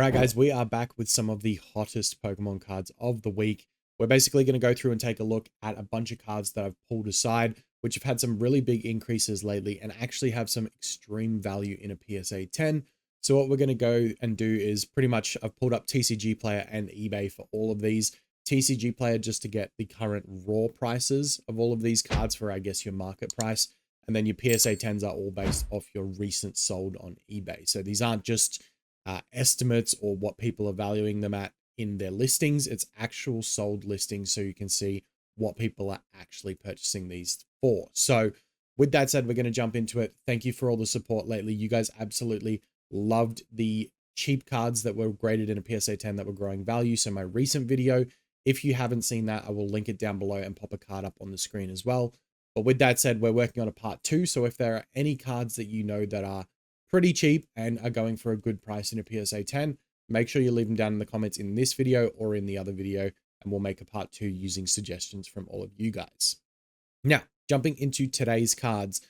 All right, guys, we are back with some of the hottest Pokemon cards of the week. We're basically going to go through and take a look at a bunch of cards that I've pulled aside, which have had some really big increases lately and actually have some extreme value in a PSA 10. So what we're going to go and do is pretty much I've pulled up TCG Player and eBay for all of these. TCG Player just to get the current raw prices of all of these cards for, I guess, your market price. And then your PSA 10s are all based off your recent sold on eBay. So these aren't just estimates or what people are valuing them at in their listings. It's actual sold listings, so you can see what people are actually purchasing these for. So with that said, we're going to jump into it. Thank you for all the support lately. You guys absolutely loved the cheap cards that were graded in a PSA 10 that were growing value. So my recent video, if you haven't seen that, I will link it down below and pop a card up on the screen as well. But with that said, we're working on a part 2. So if there are any cards that you know that are pretty cheap and are going for a good price in a PSA 10, make sure you leave them down in the comments in this video or in the other video, and we'll make a part 2 using suggestions from all of you guys. Now, jumping into today's cards,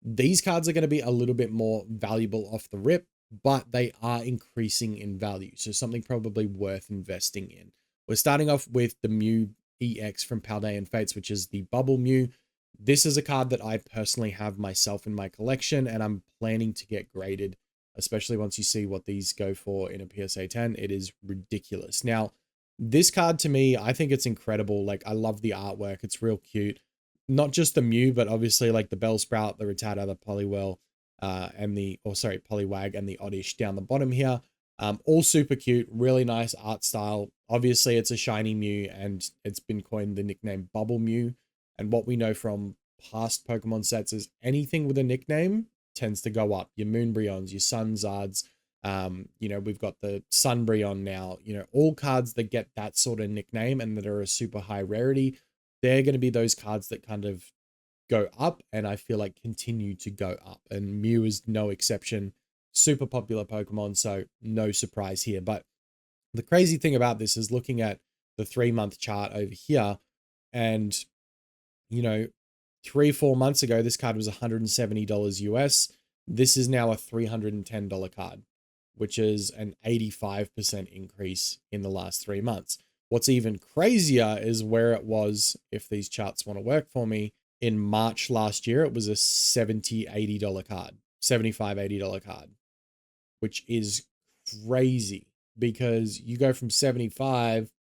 these cards are going to be a little bit more valuable off the rip, but they are increasing in value. So something probably worth investing in. We're starting off with the Mew EX from Paldean Fates, which is the Bubble Mew. This is a card that I personally have myself in my collection, and I'm planning to get graded, especially once you see what these go for in a PSA 10. It is ridiculous. Now, this card to me, I think it's incredible. Like, I love the artwork. It's real cute. Not just the Mew, but obviously like the Bellsprout, the Rattata, the Poliwhirl, Poliwag and the Oddish down the bottom here. All super cute, really nice art style. Obviously, it's a shiny Mew, and it's been coined the nickname Bubble Mew. And what we know from past Pokemon sets is anything with a nickname tends to go up. Your Moonbryons, your Sunzards, we've got the Sunbryon now, all cards that get that sort of nickname and that are a super high rarity, they're going to be those cards that kind of go up and I feel like continue to go up. And Mew is no exception. Super popular Pokemon, so no surprise here. But the crazy thing about this is looking at the 3-month chart over here, and 3-4 months ago, this card was $170 US. This is now a $310 card, which is an 85% increase in the last 3 months. What's even crazier is where it was, if these charts want to work for me, in March last year, it was a $70, $80 card, $75, $80 card, which is crazy because you go from 75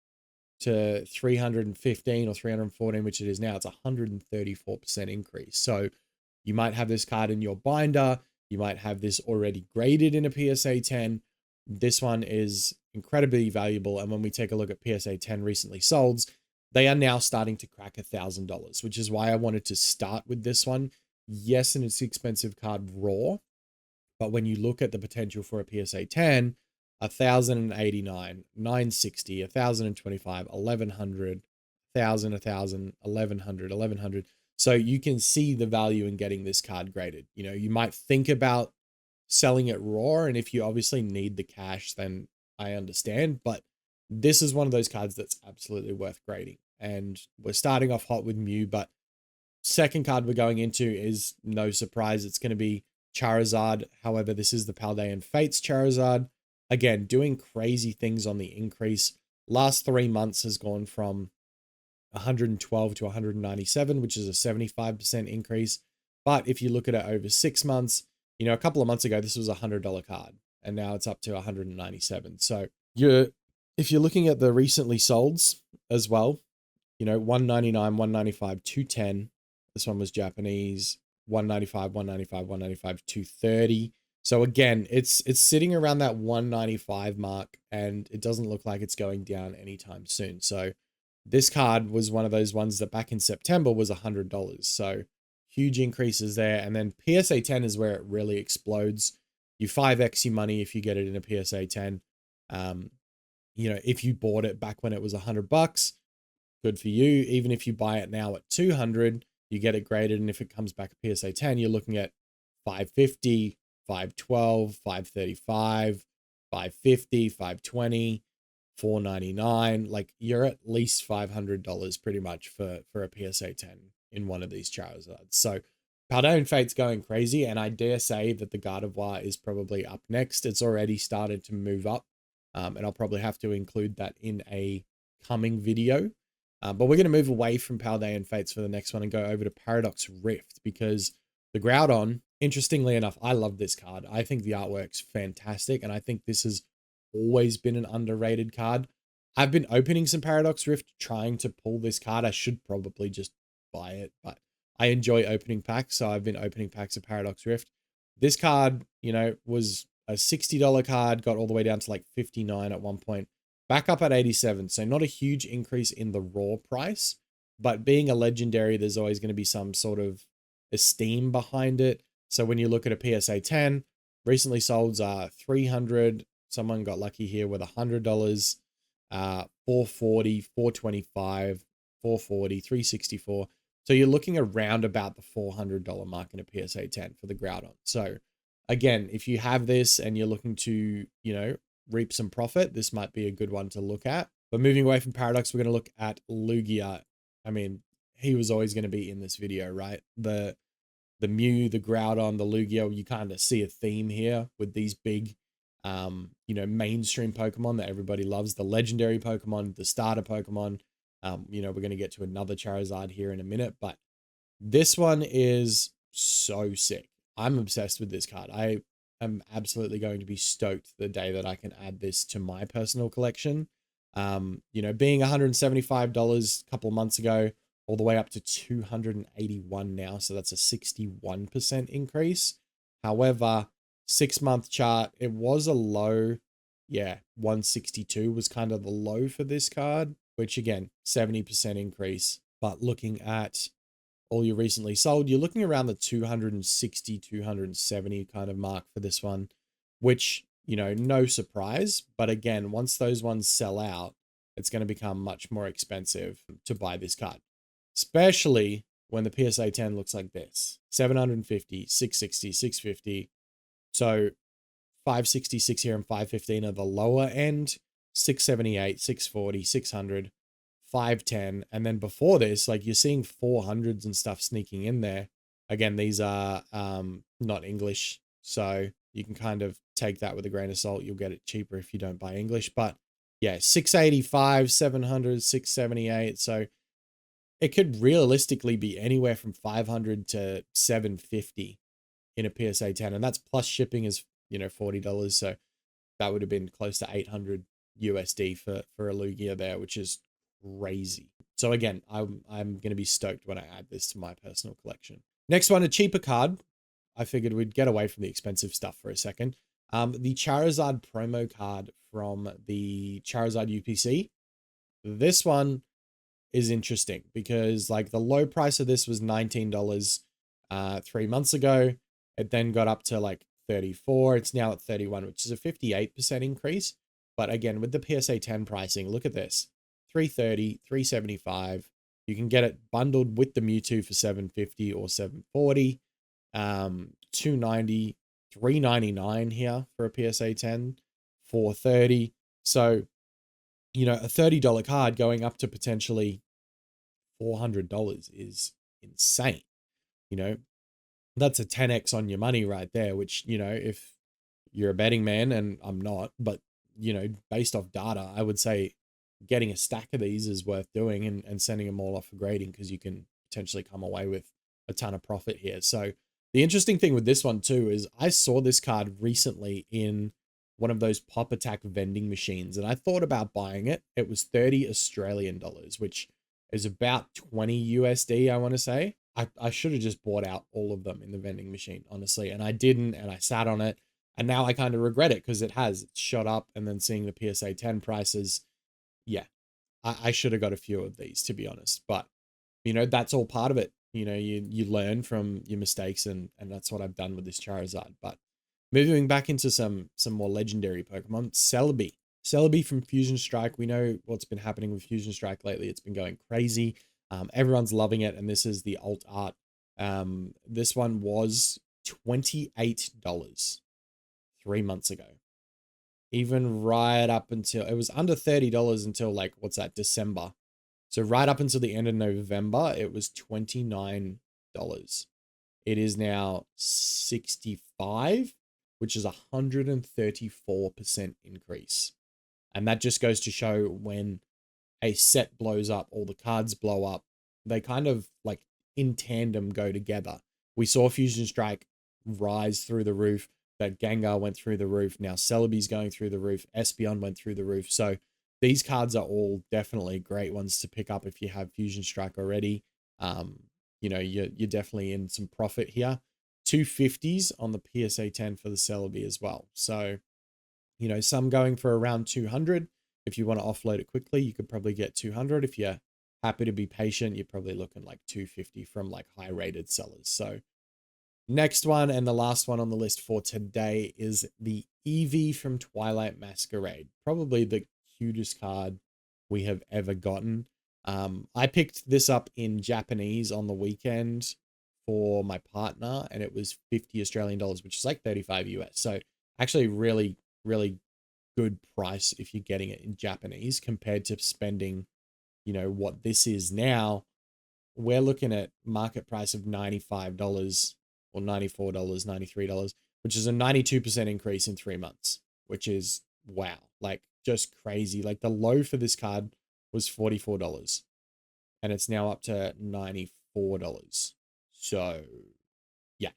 to 315 or 314, which it is now. It's a 134% increase. So you might have this card in your binder. You might have this already graded in a PSA 10. This one is incredibly valuable. And when we take a look at PSA 10 recently solds, they are now starting to crack $1,000, which is why I wanted to start with this one. Yes, and it's an expensive card raw, but when you look at the potential for a PSA 10, 1,089, 960, 1,025, 1,100, 1,000, 1,000, 1,100, 1,100. So you can see the value in getting this card graded. You might think about selling it raw, and if you obviously need the cash, then I understand. But this is one of those cards that's absolutely worth grading. And we're starting off hot with Mew, but second card we're going into is no surprise. It's going to be Charizard. However, this is the Paldean Fates Charizard. Again, doing crazy things on the increase. Last 3 months has gone from 112 to 197, which is a 75% increase. But if you look at it over 6 months, a couple of months ago, this was a $100 card, and now it's up to 197. So if you're looking at the recently solds as well, 199, 195, 210. This one was Japanese. 195, 195, 195, 230. So again, it's sitting around that 195 mark, and it doesn't look like it's going down anytime soon. So this card was one of those ones that back in September was $100. So huge increases there. And then PSA 10 is where it really explodes. You 5x your money if you get it in a PSA 10. If you bought it back when it was $100, good for you. Even if you buy it now at 200, you get it graded. And if it comes back a PSA 10, you're looking at 550, 512, 535, 550, 520, 499. Like, you're at least $500 pretty much for a PSA 10 in one of these Charizards. So Paldean Fate's going crazy, and I dare say that the Gardevoir is probably up next. It's already started to move up And I'll probably have to include that in a coming video. But we're going to move away from Paldean Fates for the next one and go over to Paradox Rift, because the Groudon, interestingly enough, I love this card. I think the artwork's fantastic, and I think this has always been an underrated card. I've been opening some Paradox Rift trying to pull this card. I should probably just buy it, but I enjoy opening packs, so I've been opening packs of Paradox Rift. This card, you know, was a $60 card, got all the way down to like 59 at one point, back up at 87. So not a huge increase in the raw price, but being a legendary, there's always going to be some sort of esteem behind it. So when you look at a PSA 10, recently solds are 300. Someone got lucky here with $100, 440, 425, 440, 364. So you're looking around about the $400 mark in a PSA 10 for the Groudon. So again, if you have this and you're looking to, you know, reap some profit, this might be a good one to look at. But moving away from Paradox, we're going to look at Lugia. I mean, he was always going to be in this video, right? The Mew, the Groudon, the Lugia, you kind of see a theme here with these big, you know, mainstream Pokemon that everybody loves. The legendary Pokemon, the starter Pokemon. You know, we're going to get to another Charizard here in a minute, but this one is so sick. I'm obsessed with this card. I am absolutely going to be stoked the day that I can add this to my personal collection. You know, being $175 a couple of months ago, all the way up to $281 now. So that's a 61% increase. However, 6-month chart, it was a low. Yeah, 162 was kind of the low for this card, which again, 70% increase. But looking at all you recently sold, you're looking around the 260, 270 kind of mark for this one, which, you know, no surprise. But again, once those ones sell out, it's going to become much more expensive to buy this card, especially when the PSA 10 looks like this: 750, 660, 650. So 566 here and 515 are the lower end, 678, 640, 600, 510. And then before this, like, you're seeing 400s and stuff sneaking in there. Again, these are not English, so you can kind of take that with a grain of salt. You'll get it cheaper if you don't buy English. But yeah, 685, 700, 678. So it could realistically be anywhere from 500 to 750 in a PSA 10. And that's plus shipping is, you know, $40. So that would have been close to 800 USD for a Lugia there, which is crazy. So again, I'm going to be stoked when I add this to my personal collection. Next one, a cheaper card. I figured we'd get away from the expensive stuff for a second. The Charizard promo card from the Charizard UPC. This one is interesting because, like, the low price of this was $19 3 months ago. It then got up to like 34. It's now at 31, which is a 58% increase. But again, with the PSA 10 pricing, look at this: 330, 375. You can get it bundled with the Mewtwo for 750 or 740. 290, 399 here for a PSA 10, 430. So, you know, a $30 card going up to potentially $400 is insane. You know, that's a 10x on your money right there, which, you know, if you're a betting man, and I'm not, but, you know, based off data, I would say getting a stack of these is worth doing, and sending them all off for grading, because you can potentially come away with a ton of profit here. So the interesting thing with this one too is I saw this card recently in one of those Pop Attack vending machines, and I thought about buying it. It was 30 Australian dollars, which is about 20 USD, I want to say. I should have just bought out all of them in the vending machine, honestly, and I didn't, and I sat on it, and now I kind of regret it because it's shot up. And then seeing the PSA 10 prices, yeah, I should have got a few of these, to be honest. But, you know, that's all part of it. You know, you learn from your mistakes, and that's what I've done with this Charizard. But moving back into some more legendary Pokemon, Celebi. Celebi from Fusion Strike. We know what's been happening with Fusion Strike lately. It's been going crazy. Everyone's loving it, and this is the alt art. This one was $28 3 months ago. Even right up until, it was under $30 until, like, what's that, December. So right up until the end of November, it was $29. It is now 65, which is a 134% increase. And that just goes to show when a set blows up, all the cards blow up, they kind of like in tandem go together. We saw Fusion Strike rise through the roof, that Gengar went through the roof, now Celebi's going through the roof, Espeon went through the roof. So these cards are all definitely great ones to pick up if you have Fusion Strike already. You know, you're definitely in some profit here. 250s on the PSA 10 for the Celebi as well. So, you know, some going for around 200. If you want to offload it quickly, you could probably get 200. If you're happy to be patient, you're probably looking like 250 from like high rated sellers. So next one and the last one on the list for today is the Eevee from Twilight Masquerade. Probably the cutest card we have ever gotten. I picked this up in Japanese on the weekend for my partner, and it was 50 Australian dollars, which is like 35 US. So actually really, really good price if you're getting it in Japanese compared to spending, you know, what this is now. We're looking at market price of $95 or $94, $93, which is a 92% increase in 3 months, which is wow, like just crazy. Like the low for this card was $44 and it's now up to $94. So yeah,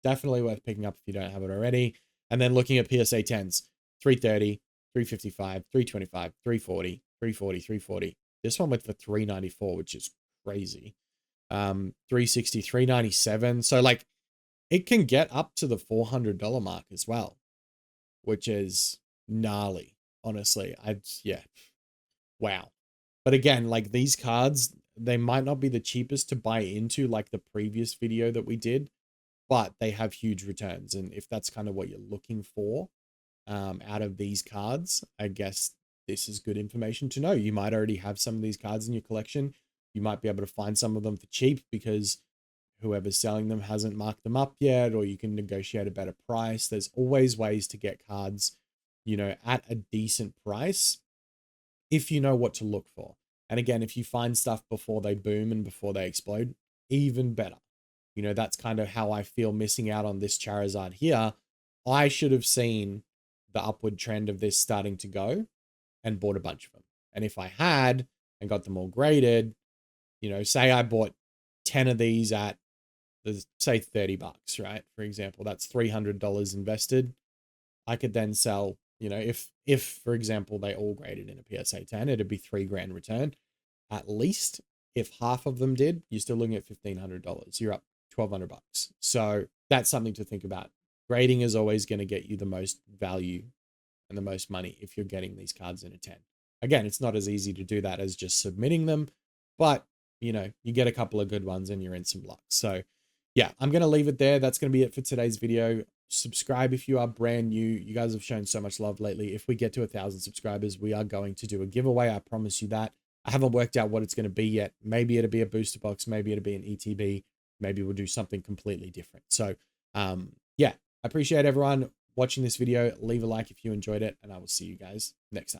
definitely worth picking up if you don't have it already. And then looking at PSA 10s, 330, 355, 325, 340, 340, 340. This one went for 394, which is crazy. 360, 397. So like it can get up to the $400 mark as well, which is gnarly, honestly. Yeah, wow. But again, like these cards, they might not be the cheapest to buy into like the previous video that we did, but they have huge returns. And if that's kind of what you're looking for out of these cards, I guess this is good information to know. You might already have some of these cards in your collection. You might be able to find some of them for cheap because whoever's selling them hasn't marked them up yet, or you can negotiate a better price. There's always ways to get cards, you know, at a decent price if you know what to look for. And again, if you find stuff before they boom and before they explode, even better. You know, that's kind of how I feel missing out on this Charizard here. I should have seen the upward trend of this starting to go and bought a bunch of them. And if I had and got them all graded, you know, say I bought 10 of these at, say, 30 bucks, right? For example, that's $300 invested. I could then sell, you know, if for example, they all graded in a PSA 10, it'd be $3,000 return. At least if half of them did, you're still looking at $1,500. You're up 1,200 bucks. So that's something to think about. Grading is always going to get you the most value and the most money if you're getting these cards in a 10. Again, it's not as easy to do that as just submitting them, but you know, you get a couple of good ones and you're in some luck. So yeah, I'm going to leave it there. That's going to be it for today's video. Subscribe if you are brand new. You guys have shown so much love lately. If we get to 1,000 subscribers, we are going to do a giveaway. I promise you that. I haven't worked out what it's going to be yet. Maybe it'll be a booster box. Maybe it'll be an ETB. Maybe we'll do something completely different. So yeah, I appreciate everyone watching this video. Leave a like if you enjoyed it, and I will see you guys next time.